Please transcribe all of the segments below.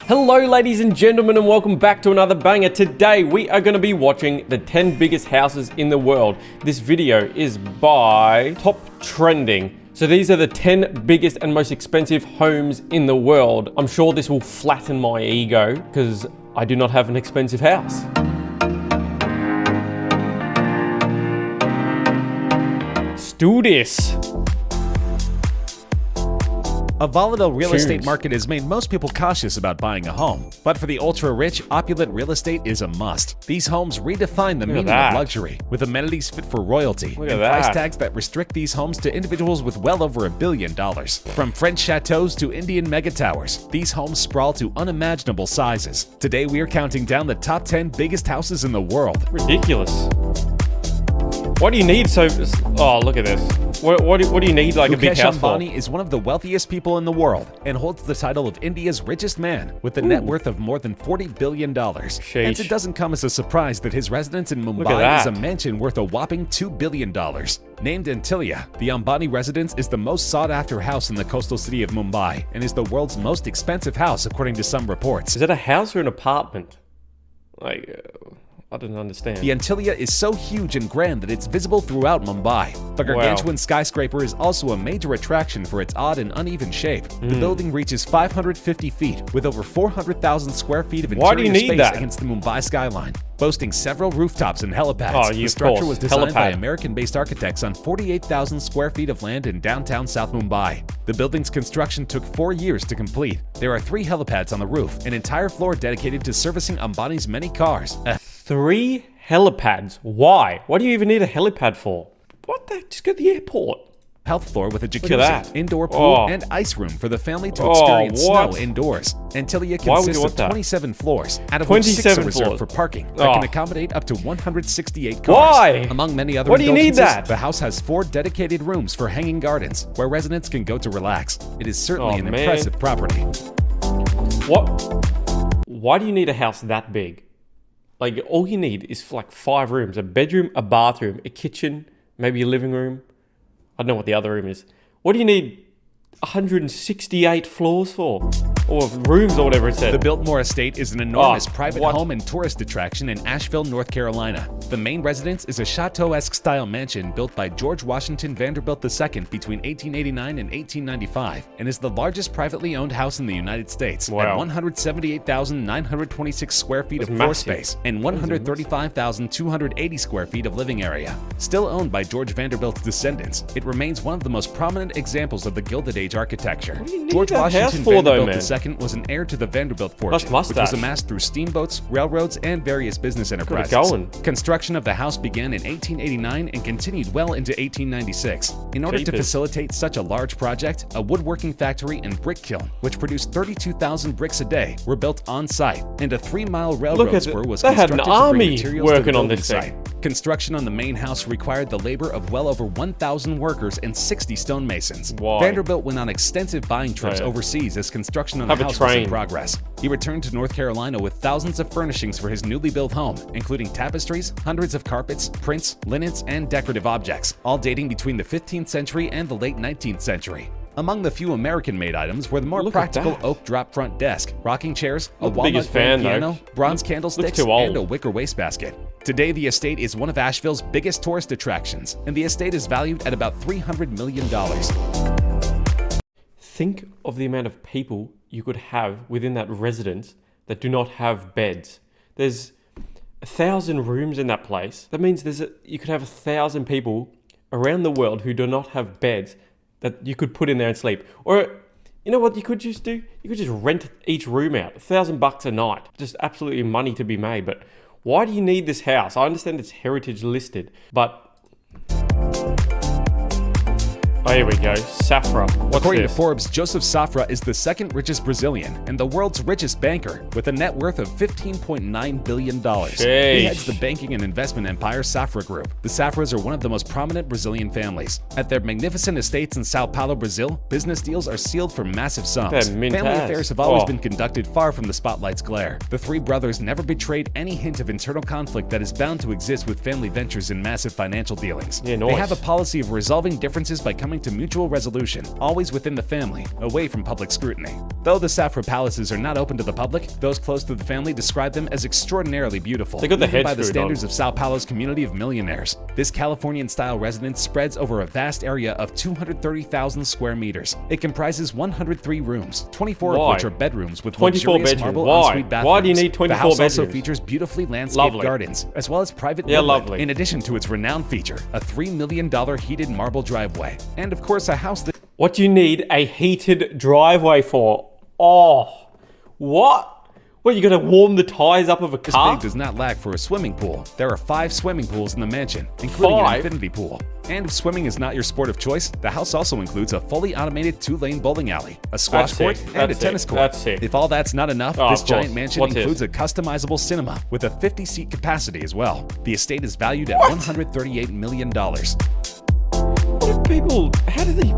Hello ladies and gentlemen, and welcome back to another banger. Today we are going to be watching the 10 biggest houses in the world. This video is by Top Trending. So these are the 10 biggest and most expensive homes in the world. I'm sure this will flatten my ego because I do not have an expensive house. Let's do this. A volatile real estate market has made most people cautious about buying a home. But for the ultra-rich, opulent real estate is a must. These homes redefine the meaning of luxury, with amenities fit for royalty and price tags that restrict these homes to individuals with well over $1 billion. From French chateaus to Indian mega towers, these homes sprawl to unimaginable sizes. Today we are counting down the top 10 biggest houses in the world. Ridiculous. What do you need Oh, look at this. What do you need like a big house for? Mukesh Ambani is one of the wealthiest people in the world and holds the title of India's richest man with a net worth of more than $40 billion. Hence, it doesn't come as a surprise that his residence in Mumbai is a mansion worth a whopping $2 billion. Named Antilia, the Ambani residence is the most sought-after house in the coastal city of Mumbai and is the world's most expensive house according to some reports. Is it a house or an apartment? I didn't understand. The Antilia is so huge and grand that it's visible throughout Mumbai. The gargantuan skyscraper is also a major attraction for its odd and uneven shape. The building reaches 550 feet with over 400,000 square feet of interior space against the Mumbai skyline. Boasting several rooftops and helipads, the structure was designed by American-based architects on 48,000 square feet of land in downtown South Mumbai. The building's construction took 4 years to complete. There are 3 helipads on the roof, an entire floor dedicated to servicing Ambani's many cars. 3 helipads? Why? What do you even need a helipad for? What the heck? Just go to the airport. Health floor with a jacuzzi, indoor pool, and ice room for the family to experience snow indoors. Antilia consists of 27 floors, out of which 6 are reserved for parking that can accommodate up to 168 cars. Among many other indulgences, the house has 4 dedicated rooms for hanging gardens where residents can go to relax. It is certainly an impressive property. Why do you need a house that big? Like, all you need is like 5 rooms, a bedroom, a bathroom, a kitchen, maybe a living room. I don't know what the other room is. What do you need 168 floors for? Or rooms or whatever it said. The Biltmore Estate is an enormous private home and tourist attraction in Asheville, North Carolina. The main residence is a chateau-esque style mansion built by George Washington Vanderbilt II between 1889 and 1895 and is the largest privately owned house in the United States at 178,926 square feet of floor space and 135,280 square feet of living area. Still owned by George Vanderbilt's descendants, it remains one of the most prominent examples of the Gilded Age architecture. George Washington Vanderbilt II was an heir to the Vanderbilt fortune, which was amassed through steamboats, railroads, and various business enterprises. Construction of the house began in 1889 and continued well into 1896. In order to facilitate such a large project, a woodworking factory and brick kiln, which produced 32,000 bricks a day, were built on site, and a 3-mile railroad spur was constructed to bring materials to the building site. Construction on the main house required the labor of well over 1,000 workers and 60 stonemasons. Vanderbilt went on extensive buying trips overseas as construction on the house was in progress. He returned to North Carolina with thousands of furnishings for his newly built home, including tapestries, hundreds of carpets, prints, linens, and decorative objects, all dating between the 15th century and the late 19th century. Among the few American-made items were the more practical oak drop front desk, rocking chairs, a walnut piano, bronze candlesticks, and a wicker wastebasket. Today, the estate is one of Asheville's biggest tourist attractions, and the estate is valued at about $300 million. Think of the amount of people you could have within that residence that do not have beds. There's 1,000 rooms in that place. That means you could have 1,000 people around the world who do not have beds that you could put in there and sleep. Or, you know what you could just do? You could just rent each room out, $1,000 a night. Just absolutely money to be made. But why do you need this house? I understand it's heritage listed, but... Oh, here we go. Safra. According to Forbes, Joseph Safra is the 2nd richest Brazilian and the world's richest banker with a net worth of $15.9 billion. He heads the banking and investment empire Safra Group. The Safras are one of the most prominent Brazilian families. At their magnificent estates in Sao Paulo, Brazil, business deals are sealed for massive sums. Family affairs have always been conducted far from the spotlight's glare. The 3 brothers never betrayed any hint of internal conflict that is bound to exist with family ventures and massive financial dealings. They have a policy of resolving differences by coming point to mutual resolution, always within the family, away from public scrutiny. Though the Safra palaces are not open to the public, those close to the family describe them as extraordinarily beautiful, they got the even by the standards of Sao Paulo's community of millionaires. This Californian-style residence spreads over a vast area of 230,000 square meters. It comprises 103 rooms, 24 of which are bedrooms with luxurious marble ensuite bathrooms. Why do you need 24 bedrooms? The house also features beautifully landscaped gardens, as well as private woodland, in addition to its renowned feature, a $3 million heated marble driveway. And of course, a house that... What do you need a heated driveway for? Oh, what? What, you gonna warm the tires up of a car? This big does not lack for a swimming pool. There are 5 swimming pools in the mansion, including an infinity pool. And if swimming is not your sport of choice, the house also includes a fully automated 2-lane bowling alley, a squash court, and a tennis court. That's sick. If all that's not enough, this giant mansion includes a customizable cinema with a 50-seat capacity as well. The estate is valued at $138 million. What people, how do they...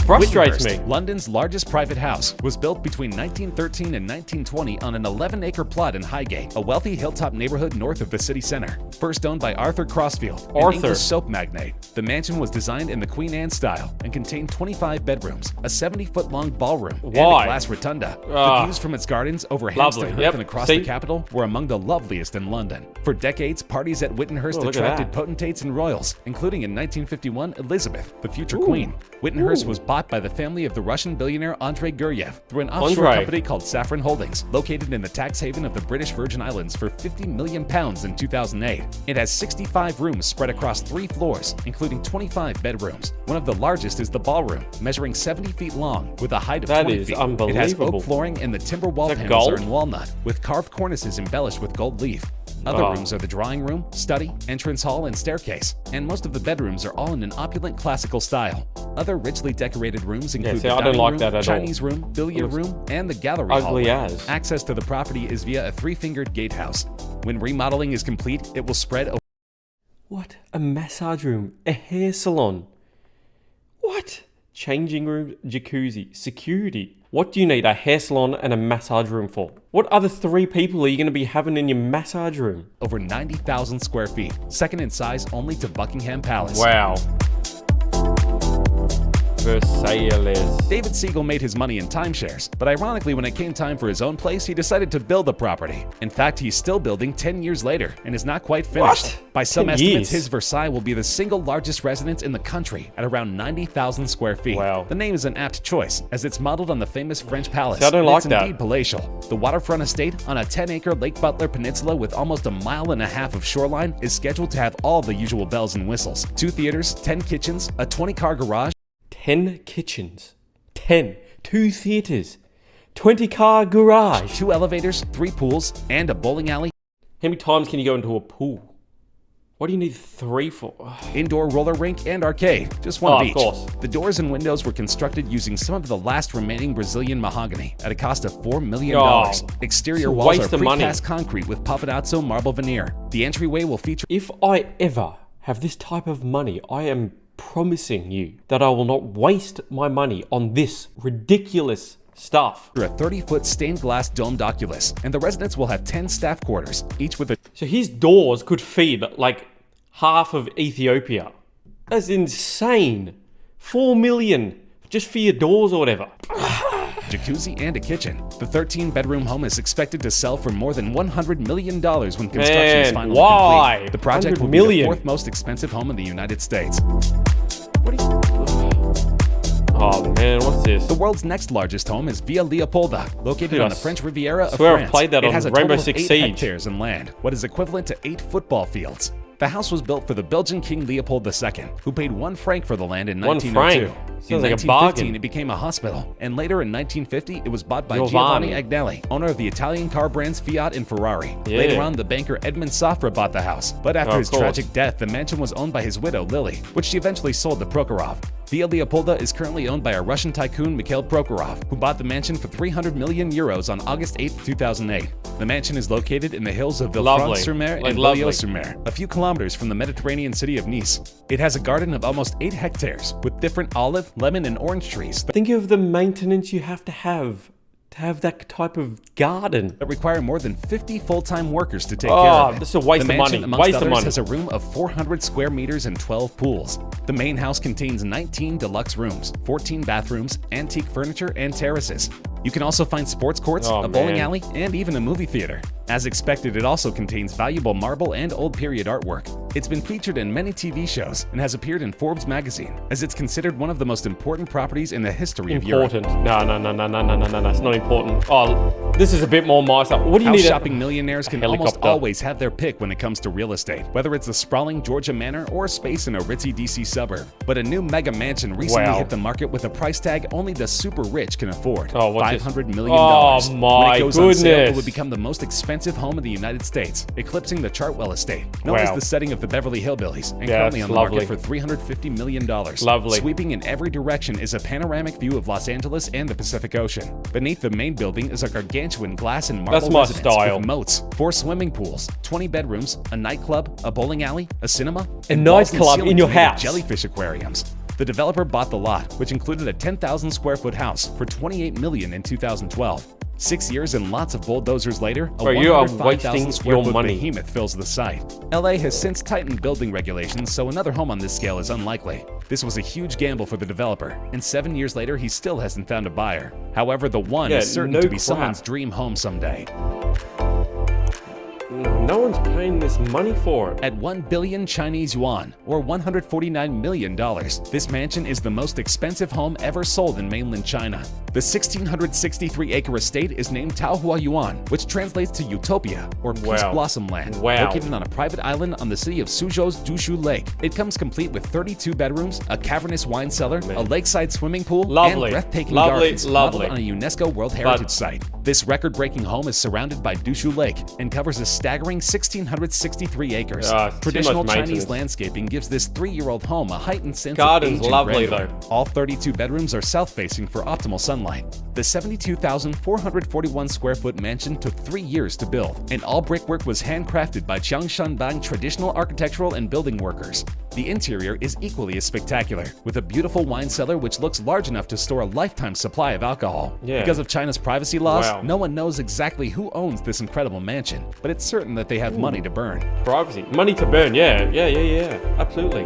Frustrates me. London's largest private house, was built between 1913 and 1920 on an 11-acre plot in Highgate, a wealthy hilltop neighborhood north of the city center. First owned by Arthur Crossfield, an English soap magnate, the mansion was designed in the Queen Anne style and contained 25 bedrooms, a 70-foot-long ballroom, and a glass rotunda. The views from its gardens over Hampstead Heath and across the capital were among the loveliest in London. For decades, parties at Wittenhurst attracted potentates and royals, including in 1951 Elizabeth, the future queen. Wittenhurst was bought by the family of the Russian billionaire Andrei Guryev through an offshore company called Safran Holdings, located in the tax haven of the British Virgin Islands for £50 million in 2008. It has 65 rooms spread across 3 floors, including 25 bedrooms. One of the largest is the ballroom, measuring 70 feet long with a height of 20 feet. Unbelievable. It has oak flooring and the timber wall panels are in walnut, with carved cornices embellished with gold leaf. Other rooms are the drawing room, study, entrance hall, and staircase, and most of the bedrooms are all in an opulent classical style. Other richly decorated rooms include the dining room, Chinese room, billiard room, and the gallery hallway. Access to the property is via a 3-fingered gatehouse. When remodeling is complete, it will spread over... What? A massage room, a hair salon. What? Changing room, jacuzzi, security. What do you need a hair salon and a massage room for? What other 3 people are you going to be having in your massage room? Over 90,000 square feet, second in size only to Buckingham Palace. Wow. Versailles. David Siegel made his money in timeshares, but ironically, when it came time for his own place, he decided to build the property. In fact, he's still building 10 years later and is not quite finished. By some estimates, his Versailles will be the single largest residence in the country at around 90,000 square feet. Wow. The name is an apt choice, as it's modeled on the famous French palace. See, I don't like it's indeed palatial. The waterfront estate on a 10-acre Lake Butler peninsula with almost 1.5 miles of shoreline is scheduled to have all the usual bells and whistles. 2 theaters, 10 kitchens, a 20-car garage, 10 kitchens, 2 theaters, 20-car garage, 2 elevators, 3 pools, and a bowling alley. How many times can you go into a pool? What do you need 3 for? Indoor roller rink and arcade, just one of each. Of course. The doors and windows were constructed using some of the last remaining Brazilian mahogany at a cost of $4 million. Exterior walls are precast concrete with Pavonazzo marble veneer. The entryway will feature... If I ever have this type of money, I am promising you that I will not waste my money on this ridiculous stuff. A 30-foot stained glass domed oculus, and the residents will have 10 staff quarters, each with a... So his doors could feed like half of Ethiopia. That's insane. 4 million just for your doors or whatever. Jacuzzi and a kitchen. The 13-bedroom home is expected to sell for more than $100 million when construction is finally complete. The project will be the 4th most expensive home in the United States. What are you... Oh man, what's this? The world's next largest home is Villa Leopolda, located on the French Riviera of France. I've played that on Rainbow Six Siege. 8 hectares in land, what is equivalent to 8 football fields. The house was built for the Belgian King Leopold II, who paid 1 franc for the land in 1902. In 1915, it became a hospital, and later in 1950, it was bought by Giovanni Agnelli, owner of the Italian car brands Fiat and Ferrari. Later on, the banker Edmund Safra bought the house, but after his tragic death, the mansion was owned by his widow, Lily, which she eventually sold to Prokhorov. Villa Leopolda is currently owned by a Russian tycoon, Mikhail Prokhorov, who bought the mansion for €300 million on August 8, 2008. The mansion is located in the hills of Villefranche-sur-Mer and Beaulieu-sur-Mer, a few kilometers from the Mediterranean city of Nice. It has a garden of almost 8 hectares with different olive, lemon, and orange trees. Think of the maintenance you have to have to have that type of garden that require more than 50 full-time workers to take care of it. This is a waste of money. Waste of money. Has a room of 400 square meters and 12 pools. The main house contains 19 deluxe rooms, 14 bathrooms, antique furniture, and terraces. You can also find sports courts, a bowling alley, and even a movie theater. As expected, it also contains valuable marble and old period artwork. It's been featured in many TV shows and has appeared in Forbes magazine, as it's considered one of the most important properties in the history of Europe. Important. No, it's not important. Oh, this is a bit more my stuff. What do you need? Shopping millionaires can almost always have their pick when it comes to real estate, whether it's a sprawling Georgia manor or a space in a ritzy DC suburb. But a new mega mansion recently hit the market with a price tag only the super rich can afford. $500 million. Oh my when it goes goodness. On sale, it would become the most expensive home in the United States, eclipsing the Chartwell estate, known as the setting of the Beverly Hillbillies, and currently on the market for $350 million. Lovely. Sweeping in every direction is a panoramic view of Los Angeles and the Pacific Ocean. Beneath the main building is a gargantuan glass and marble residence with moats, 4 swimming pools, 20 bedrooms, a nightclub, a bowling alley, a cinema, and nightclub in your house. Jellyfish aquariums. The developer bought the lot, which included a 10,000 square foot house, for $28 million in 2012. 6 years and lots of bulldozers later, a 105,000 square foot behemoth fills the site. LA has since tightened building regulations, so another home on this scale is unlikely. This was a huge gamble for the developer, and 7 years later he still hasn't found a buyer. However, the one is certain to be someone's dream home someday. No one's paying this money for it. At 1 billion Chinese yuan, or $149 million, this mansion is the most expensive home ever sold in mainland China. The 1,663-acre estate is named Taohua Yuan, which translates to Utopia, or Peace Blossom Land, located on a private island on the city of Suzhou's Dushu Lake. It comes complete with 32 bedrooms, a cavernous wine cellar, a lakeside swimming pool, and breathtaking gardens modeled on a UNESCO World Heritage Site. This record-breaking home is surrounded by Dushu Lake and covers a staggering 1,663 acres. Traditional Chinese landscaping gives this 3-year-old home a heightened sense of age and grandeur. All 32 bedrooms are south-facing for optimal sunlight. The 72,441 square foot mansion took 3 years to build, and all brickwork was handcrafted by Qiangshanbang traditional architectural and building workers. The interior is equally as spectacular, with a beautiful wine cellar which looks large enough to store a lifetime supply of alcohol. Because of China's privacy laws, no one knows exactly who owns this incredible mansion, but it's certain that they have money to burn. Privacy. Money to burn, yeah. Absolutely.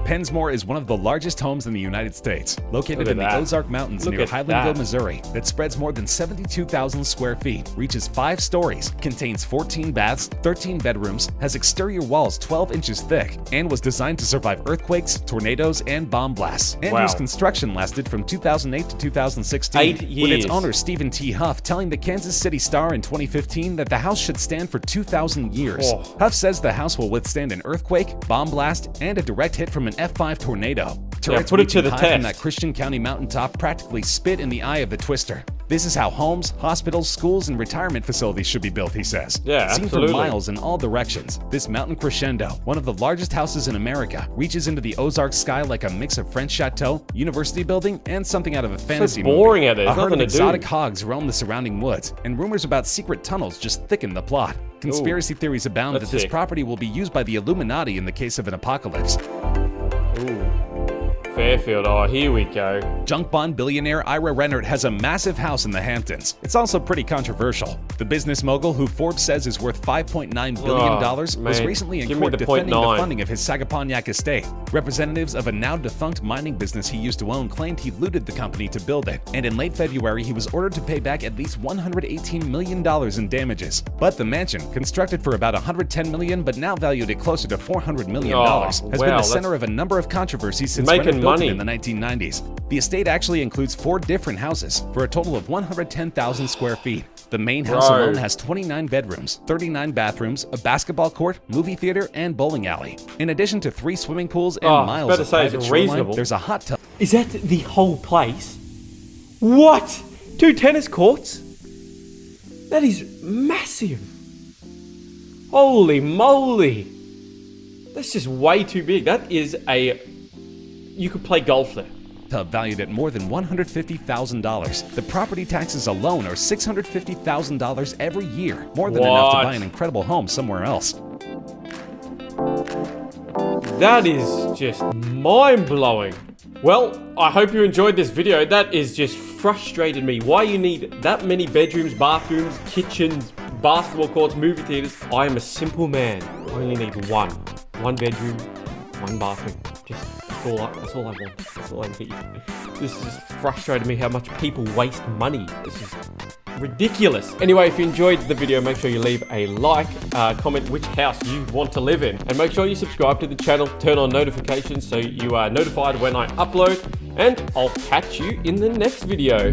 Pensmore is one of the largest homes in the United States, located in the Ozark Mountains near Highlandville, Missouri, that spreads more than 72,000 square feet, reaches 5 stories, contains 14 baths, 13 bedrooms, has exterior walls 12 inches thick, and was designed to survive earthquakes, tornadoes, and bomb blasts, and whose construction lasted from 2008 to 2016, 8 years. with its owner Stephen T. Huff telling the Kansas City Star in 2015 that the house should stand for 2,000 years. Huff says the house will withstand an earthquake, bomb blast, and a direct hit from an F5 tornado. Turrets put it to the test. From that Christian County mountaintop practically spit in the eye of the twister. This is how homes, hospitals, schools, and retirement facilities should be built, he says. Seen for miles in all directions, this mountain crescendo, one of the largest houses in America, reaches into the Ozark sky like a mix of French chateau, university building, and something out of a fantasy movie. Boring at it. A herd of exotic hogs roam the surrounding woods, and rumors about secret tunnels just thicken the plot. Conspiracy theories abound that this property will be used by the Illuminati in the case of an apocalypse. Fairfield, oh, here we go. Junk bond billionaire Ira Rennert has a massive house in the Hamptons. It's also pretty controversial. The business mogul, who Forbes says is worth $5.9 billion, was recently in court defending the funding of his Sagaponyak estate. Representatives of a now-defunct mining business he used to own claimed he looted the company to build it, and in late February he was ordered to pay back at least $118 million in damages. But the mansion, constructed for about $110 million but now valued at closer to $400 million, has been the center of a number of controversies since when it built it in the 1990s. The estate actually includes 4 different houses for a total of 110,000 square feet. The main house alone has 29 bedrooms, 39 bathrooms, a basketball court, movie theater, and bowling alley. In addition to 3 swimming pools and miles of private shoreline, there's a hot tub. Is that the whole place? What? 2 tennis courts? That is massive. Holy moly. That's just way too big. That is you could play golf there. Tub valued at more than $150,000. The property taxes alone are $650,000 every year, more than enough to buy an incredible home somewhere else. That is just mind-blowing. Well, I hope you enjoyed this video. That is just frustrated me. Why you need that many bedrooms, bathrooms, kitchens, basketball courts, movie theaters. I am a simple man. I only need one bedroom, one bathroom. That's all I want. That's all I need. This is frustrating me how much people waste money. This is ridiculous. Anyway, if you enjoyed the video, make sure you leave a like, comment which house you want to live in, and make sure you subscribe to the channel, turn on notifications so you are notified when I upload, and I'll catch you in the next video.